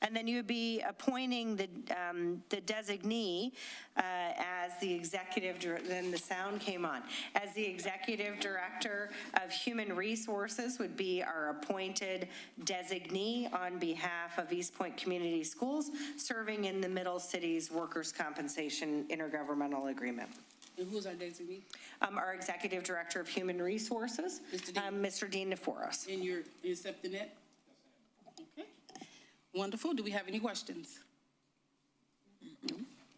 And then you would be appointing the designee as the executive, then the sound came on, as the executive director of human resources would be our appointed designee on behalf of East Point Community Schools, serving in the Middle Cities Workers' Compensation Intergovernmental Agreement. And who's our designee? Our executive director of human resources, Mr. Dean DeForos. And you're accepting it? Okay. Wonderful. Do we have any questions?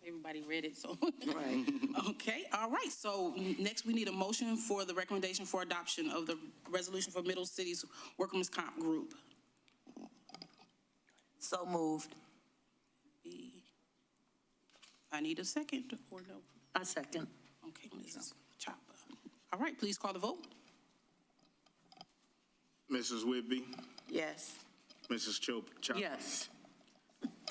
Everybody read it, so. Right. Okay, all right. So next we need a motion for the recommendation for adoption of the resolution for Middle Cities Workers' Comp Group. So moved. I need a second or no? A second. Okay, Mrs. Chopper. All right, please call the vote. Mrs. Whitby, Yes. Mrs. Chopper. Yes.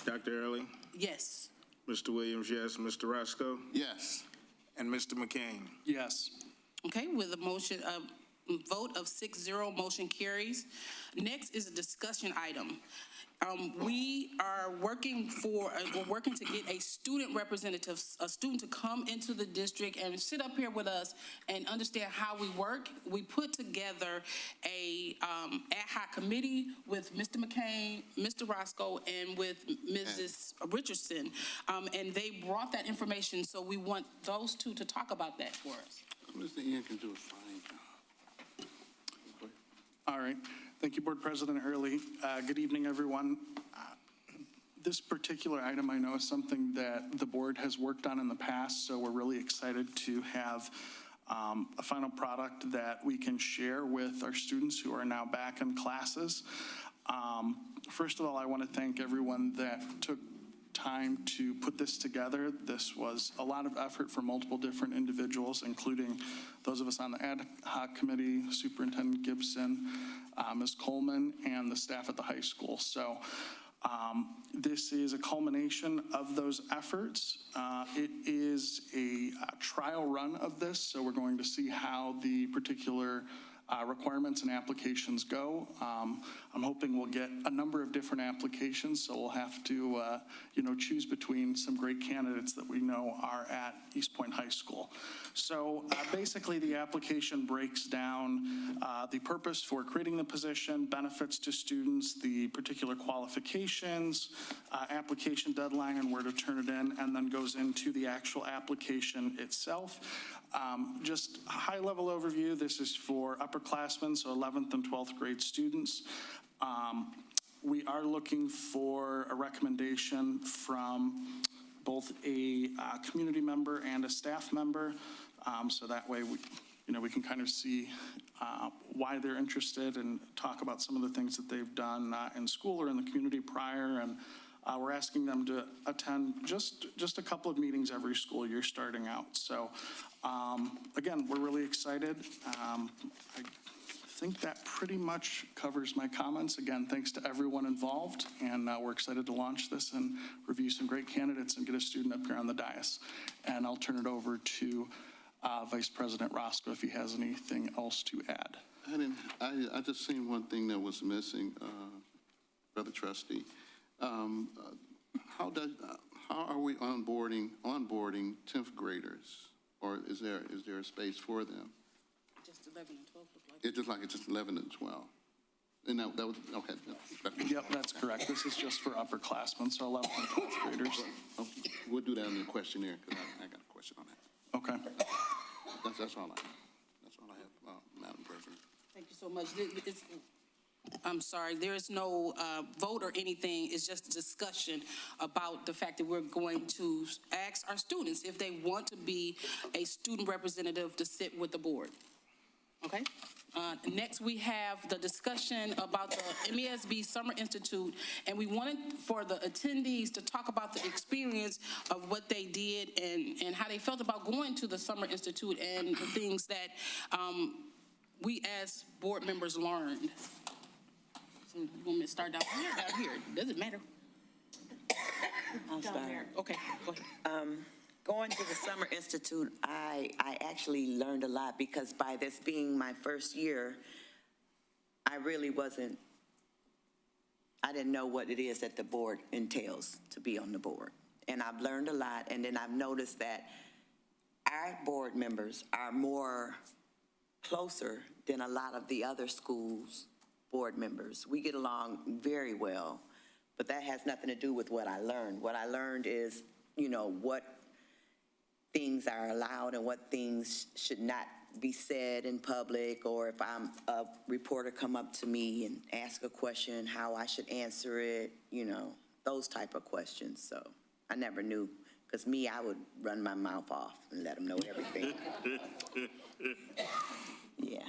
Dr. Early, Yes. Mr. Williams, yes. Mr. Roscoe, Yes. and Mr. McCain. Yes. Okay, with a motion of vote of 6-0, motion carries. Next is a discussion item. We are working we're working to get a student representative, a student to come into the district and sit up here with us and understand how we work. We put together a ad hoc committee with Mr. McCain, Mr. Roscoe, and with Mrs. Richardson. And they brought that information, so we want those two to talk about that for us. Mr. Ian can do a fine job. All right. Thank you, Board President Hurley. Good evening, everyone. This particular item I know is something that the board has worked on in the past, so we're really excited to have a final product that we can share with our students who are now back in classes. First of all, I want to thank everyone that took time to put this together. This was a lot of effort for multiple different individuals, including those of us on the ad hoc committee, Superintendent Gibson, Ms. Coleman, and the staff at the high school. So this is a culmination of those efforts. It is a trial run of this, so we're going to see how the particular requirements and applications go. I'm hoping we'll get a number of different applications, so we'll have to, choose between some great candidates that we know are at East Point High School. So basically, the application breaks down the purpose for creating the position, benefits to students, the particular qualifications, application deadline, and where to turn it in, and then goes into the actual application itself. Just a high-level overview, this is for upperclassmen, so 11th and 12th grade students. We are looking for a recommendation from both a community member and a staff member, so that way we can kind of see why they're interested and talk about some of the things that they've done in school or in the community prior. And we're asking them to attend just a couple of meetings every school year starting out. So again, we're really excited. I think that pretty much covers my comments. Again, thanks to everyone involved, and we're excited to launch this and review some great candidates and get a student up here on the dais. And I'll turn it over to Vice President Roscoe if he has anything else to add. I just seen one thing that was missing, Brother Trustee. How are we onboarding 10th graders, or is there a space for them? Just 11 and 12 look like. It's just 11 and 12. And that was, okay. Yep, that's correct. This is just for upperclassmen, so 11th and 12th graders. Okay. We'll do that in the questionnaire, because I got a question on that. Okay. That's all I have, Madam President. Thank you so much. I'm sorry, there is no vote or anything. It's just a discussion about the fact that we're going to ask our students if they want to be a student representative to sit with the board. Okay? Next, we have the discussion about the MESB Summer Institute, and we wanted for the attendees to talk about the experience of what they did and how they felt about going to the Summer Institute and the things that we as board members learned. So you want me to start down here? Does it matter? I'll start. Okay, go ahead. Going to the Summer Institute, I actually learned a lot, because by this being my first year, I really wasn't I didn't know what it is that the board entails to be on the board. And I've learned a lot, and then I've noticed that our board members are more closer than a lot of the other schools' board members. We get along very well, but that has nothing to do with what I learned. What I learned is, what things are allowed and what things should not be said in public, or if a reporter come up to me and ask a question, how I should answer it, those type of questions. So I never knew, because I would run my mouth off and let them know everything. Yeah.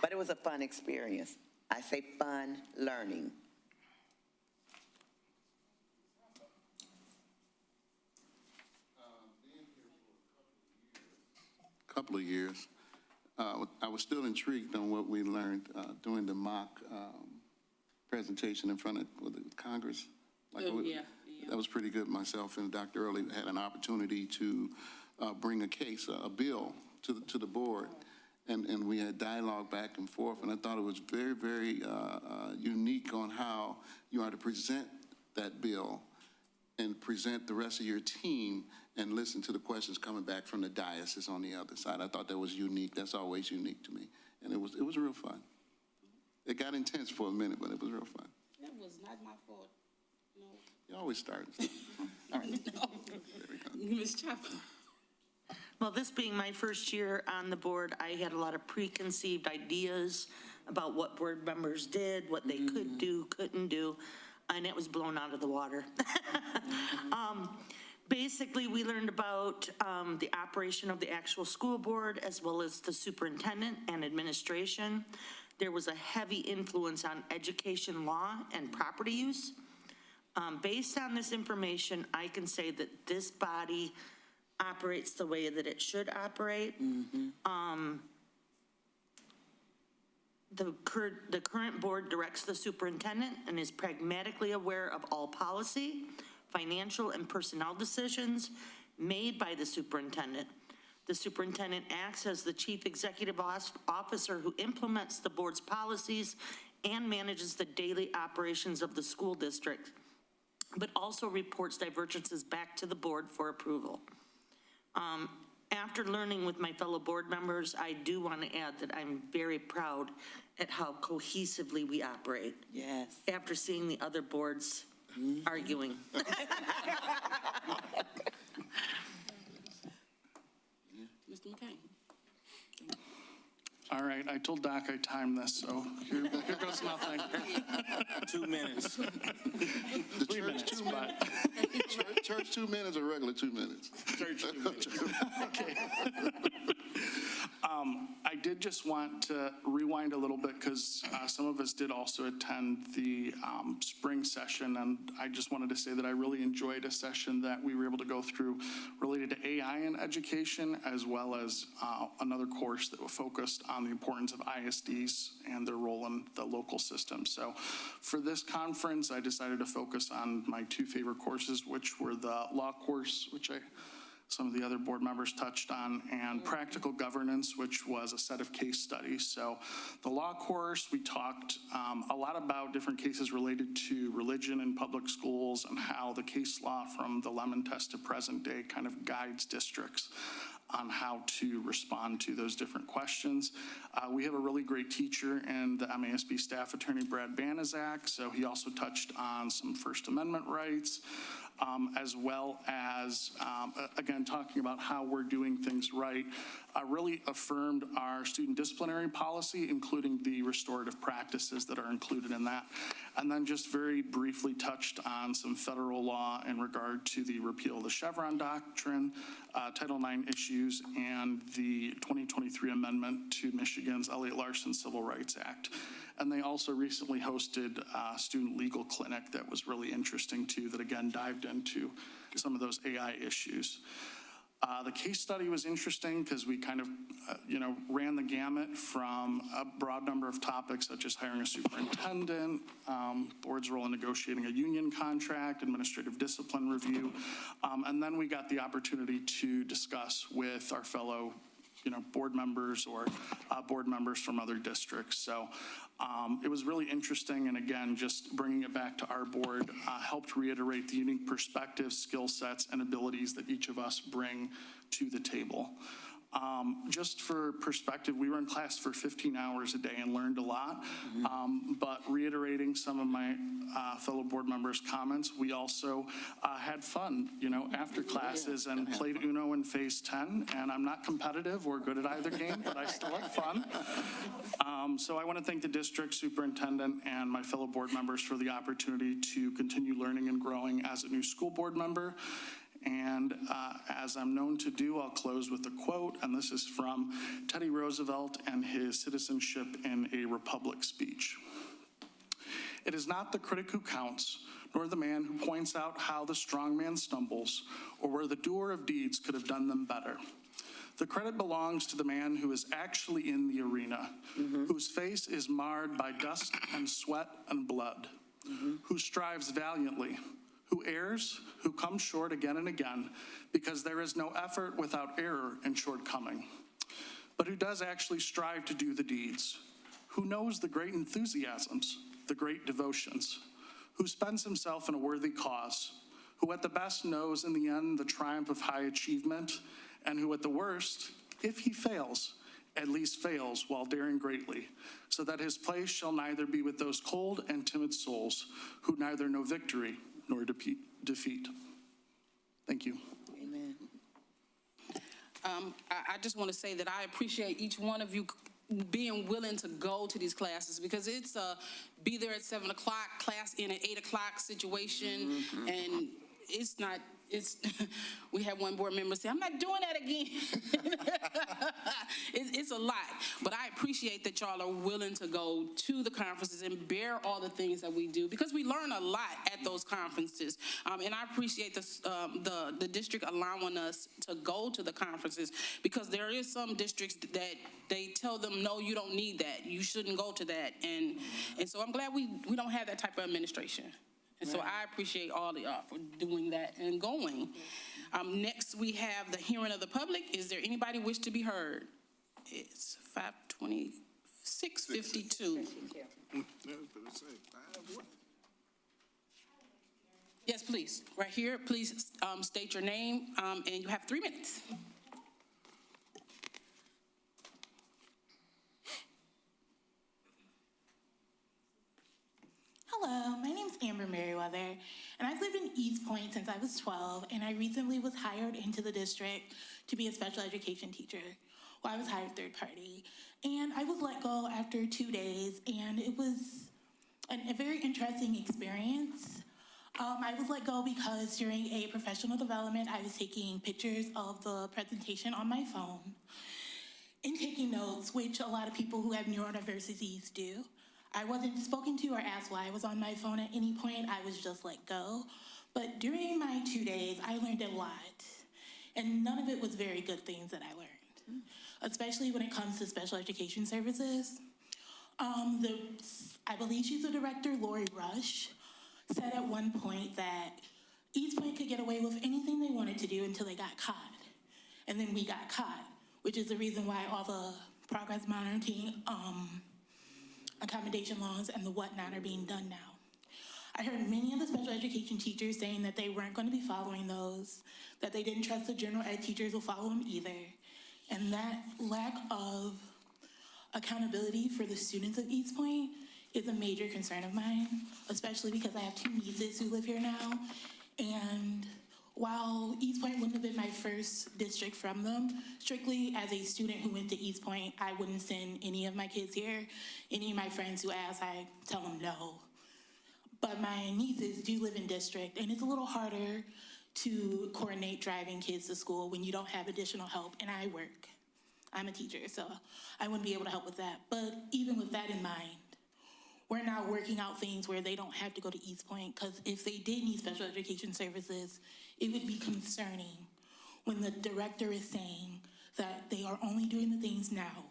But it was a fun experience. I say fun learning. Couple of years. I was still intrigued on what we learned during the mock presentation in front of the Congress. Yeah. That was pretty good. Myself and Dr. Early had an opportunity to bring a bill to the board, and we had dialogue back and forth, and I thought it was very, very unique on how you are to present that bill and present the rest of your team and listen to the questions coming back from the diocese on the other side. I thought that was unique. That's always unique to me. And it was real fun. It got intense for a minute, but it was real fun. That was not my fault. No. You always start. All right. Ms. Chapman? Well, this being my first year on the board, I had a lot of preconceived ideas about what board members did, what they could do, couldn't do, and it was blown out of the water. Basically, we learned about the operation of the actual school board, as well as the superintendent and administration. There was a heavy influence on education law and property use. Based on this information, I can say that this body operates the way that it should operate. The current board directs the superintendent and is pragmatically aware of all policy, financial, and personnel decisions made by the superintendent. The superintendent acts as the chief executive officer who implements the board's policies and manages the daily operations of the school district, but also reports divergences back to the board for approval. After learning with my fellow board members, I do want to add that I'm very proud at how cohesively we operate. Yes. After seeing the other boards arguing. Mr. McCain? All right, I told Doc I timed this, so here goes nothing. 2 minutes. The Three minutes, church 2 but- minutes. Church 2 minutes or regular 2 minutes? Church 2 minutes. I did just want to rewind a little bit because some of us did also attend the spring session, and I just wanted to say that I really enjoyed a session that we were able to go through related to AI in education, as well as another course that was focused on the importance of ISDs and their role in the local system. So for this conference, I decided to focus on my two favorite courses, which were the law course, which some of the other board members touched on, and practical governance, which was a set of case studies. So the law course, we talked a lot about different cases related to religion in public schools and how the case law from the Lemon Test to present day kind of guides districts on how to respond to those different questions. We have a really great teacher and the MASB staff attorney, Brad Banaszak, so he also touched on some First Amendment rights, as well as, again, talking about how we're doing things right, really affirmed our student disciplinary policy, including the restorative practices that are included in that. And then just very briefly touched on some federal law in regard to the repeal of the Chevron doctrine, Title IX issues, and the 2023 amendment to Michigan's Elliott Larson Civil Rights Act. And they also recently hosted a student legal clinic that was really interesting too, that again dived into some of those AI issues. The case study was interesting because we kind of, ran the gamut from a broad number of topics such as hiring a superintendent, board's role in negotiating a union contract, administrative discipline review, and then we got the opportunity to discuss with our fellow board members or board members from other districts. So it was really interesting, and again, just bringing it back to our board helped reiterate the unique perspectives, skill sets, and abilities that each of us bring to the table. Just for perspective, we were in class for 15 hours a day and learned a lot. But reiterating some of my fellow board members' comments, we also had fun, after classes and played Uno in Phase 10. And I'm not competitive or good at either game, but I still had fun. So I want to thank the district superintendent and my fellow board members for the opportunity to continue learning and growing as a new school board member. And as I'm known to do, I'll close with a quote, and this is from Teddy Roosevelt and his Citizenship in a Republic speech. "It is not the critic who counts, nor the man who points out how the strong man stumbles, or where the doer of deeds could have done them better. The credit belongs to the man who is actually in the arena, whose face is marred by dust and sweat and blood, who strives valiantly, who errs, who comes short again and again, because there is no effort without error and shortcoming, but who does actually strive to do the deeds, who knows the great enthusiasms, the great devotions, who spends himself in a worthy cause, who at the best knows in the end the triumph of high achievement, and who at the worst, if he fails, at least fails while daring greatly, so that his place shall neither be with those cold and timid souls who neither know victory nor defeat." Thank you. Amen. I just want to say that I appreciate each one of you being willing to go to these classes, because it's a be there at 7 o'clock, class in at 8 o'clock situation, and we had one board member say, "I'm not doing that again." It's a lot, but I appreciate that y'all are willing to go to the conferences and bear all the things that we do, because we learn a lot at those conferences. And I appreciate the district allowing us to go to the conferences, because there is some districts that they tell them, no, you don't need that. You shouldn't go to that. And so I'm glad we don't have that type of administration. And so I appreciate all of y'all for doing that and going. Next, we have the hearing of the public. Is there anybody wish to be heard? It's 6:52. Yes, please. Right here, please state your name, and you have 3 minutes. Hello, my name's Amber Merriweather, and I've lived in East Point since I was 12, and I recently was hired into the district to be a special education teacher. Well, I was hired third party, and I was let go after 2 days, and it was a very interesting experience. I was let go because during a professional development, I was taking pictures of the presentation on my phone and taking notes, which a lot of people who have neurodiversities do. I wasn't spoken to or asked why I was on my phone at any point. I was just let go. But during my 2 days, I learned a lot. And none of it was very good things that I learned, especially when it comes to special education services. I believe she's the director, Lori Rush, said at one point that East Point could get away with anything they wanted to do until they got caught. And then we got caught, which is the reason why all the progress monitoring, accommodation laws and the whatnot are being done now. I heard many of the special education teachers saying that they weren't going to be following those, that they didn't trust the general ed teachers will follow them either. And that lack of accountability for the students of East Point is a major concern of mine, especially because I have 2 nieces who live here now. And while East Point wouldn't have been my first district from them, strictly as a student who went to East Point, I wouldn't send any of my kids here. Any of my friends who ask, I tell them no. But my nieces do live in district, and it's a little harder to coordinate driving kids to school when you don't have additional help, and I work. I'm a teacher, so I wouldn't be able to help with that. But even with that in mind, we're now working out things where they don't have to go to East Point, because if they did need special education services, it would be concerning when the director is saying that they are only doing the things now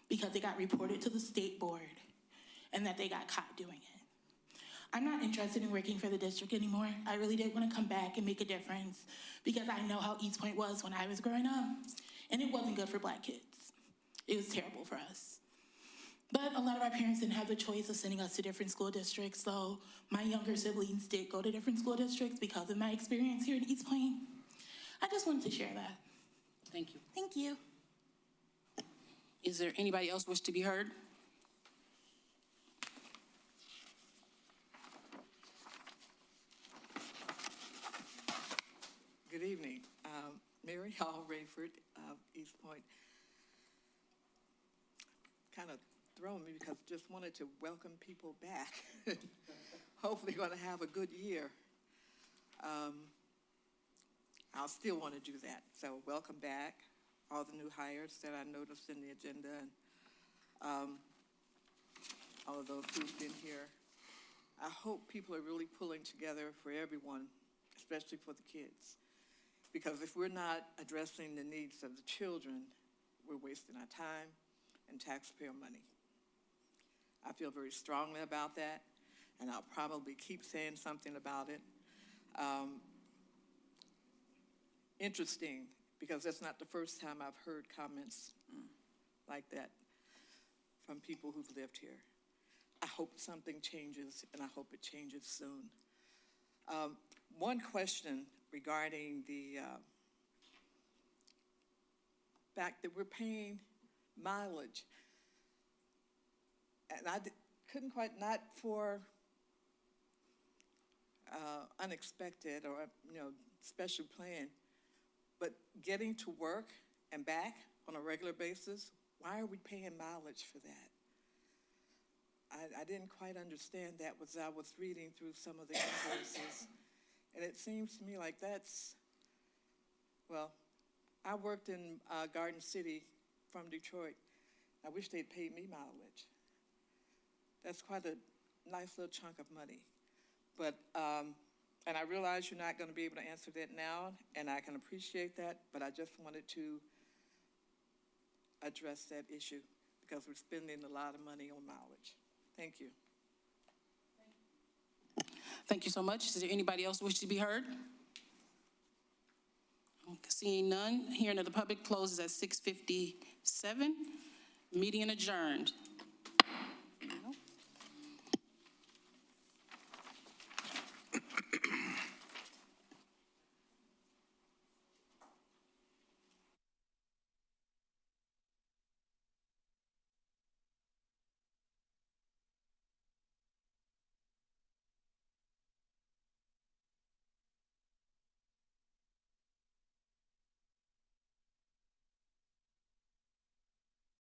because they got reported to the state board and that they got caught doing it. I'm not interested in working for the district anymore. I really did want to come back and make a difference because I know how East Point was when I was growing up, and it wasn't good for Black kids. It was terrible for us. But a lot of our parents didn't have the choice of sending us to different school districts, so my younger siblings did go to different school districts because of my experience here at East Point. I just wanted to share that. Thank you. Thank you. Is there anybody else wish to be heard? Good evening. Mary Hall Rayford of East Point. Kind of thrown me because just wanted to welcome people back. Hopefully going to have a good year. I'll still want to do that. So welcome back, all the new hires that I noticed in the agenda, and all of those who've been here. I hope people are really pulling together for everyone, especially for the kids. Because if we're not addressing the needs of the children, we're wasting our time and taxpayer money. I feel very strongly about that, and I'll probably keep saying something about it. Interesting, because that's not the first time I've heard comments like that from people who've lived here. I hope something changes, and I hope it changes soon. One question regarding the fact that we're paying mileage. And I couldn't quite, not for unexpected or, special plan, but getting to work and back on a regular basis, why are we paying mileage for that? I didn't quite understand that as I was reading through some of the invoices. And it seems to me like that's, well, I worked in Garden City from Detroit. I wish they'd paid me mileage. That's quite a nice little chunk of money. But, and I realize you're not going to be able to answer that now, and I can appreciate that, but I just wanted to address that issue because we're spending a lot of money on mileage. Thank you. Thank you so much. Is there anybody else wish to be heard? Seeing none, hearing of the public closes at 6:57. Meeting adjourned.